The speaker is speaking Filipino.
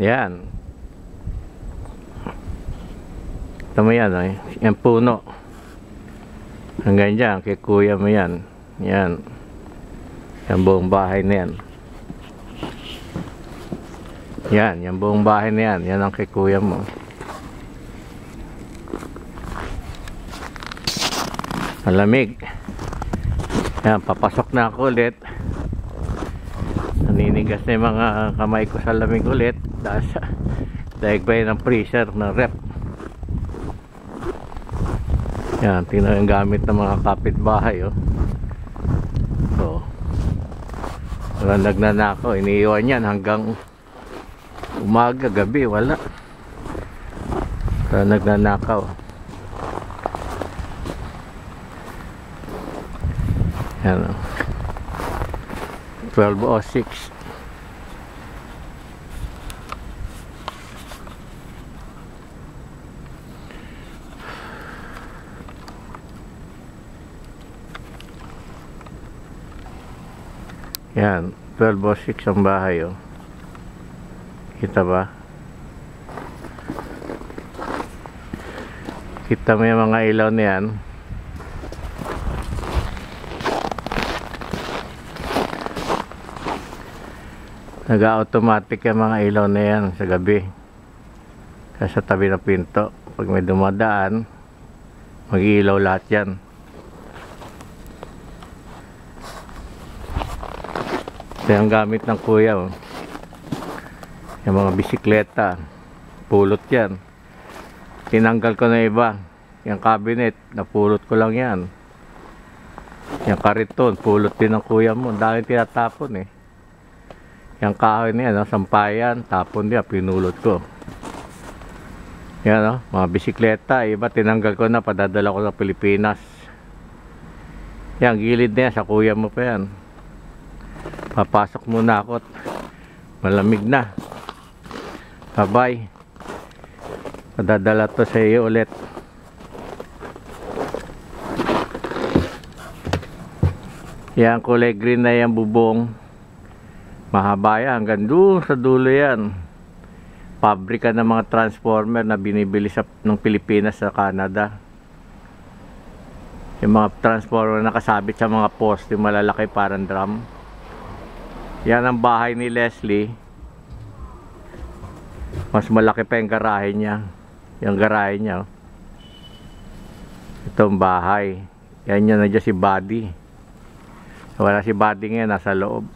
Yan. Ito mo yan, eh. Yung puno. Hanggang dyan, kay kuya mo yan. Yan. Yung buong bahay na yan. Yan, yung buong bahay na yan. Yan ang kay kuya mo. Malamig. Yan, papasok na ako ulit. Naninigas na yung mga kamay ko sa lamig ulit. Daig ba yun ng freezer ng rep. Yan, tingnan yung gamit ng mga kapitbahay, oh. So, nagnanakaw, iniiwan yan hanggang umaga, gabi, wala. So, nagnanakaw. Yan, oh. 12:06. Yan, 12:06 ang bahay, oh. Kita ba? Kita mo yung mga ilaw na yan. Nag-automatic yung mga ilaw na yan sa gabi. Kasi sa tabi ng pinto, pag may dumadaan, mag-iilaw lahat yan. Ito yung gamit ng kuya, oh. Yung mga bisikleta, pulot yan. Tinanggal ko na iba. Yung cabinet, napulot ko lang yan. Yung kariton, pulot din ng kuya mo. Dahil tinatapon, eh. Yung kahoy na yan, oh, sampayan, tapon niya, pinulot ko. Yan, oh, mga bisikleta, iba tinanggal ko na, padadala ko sa Pilipinas. Yan, gilid na yan, sa kuya mo pa yan. Papasok muna ako. Malamig na. Bye-bye. Padadala to sa iyo ulit. Yan, kulay green na yung bubong. Mahaba yan. Hanggang doon sa dulo yan. Pabrika ng mga transformer na binibili ng Pilipinas sa Canada. Yung mga transformer na nakasabit sa mga poste, malalaki parang drum. Yan ang bahay ni Leslie. Mas malaki pa yung garahe niya. Yung garahe niya, oh. Itong bahay. Yan, yan na dyan si Buddy. Wala si Buddy ngayon, nasa loob.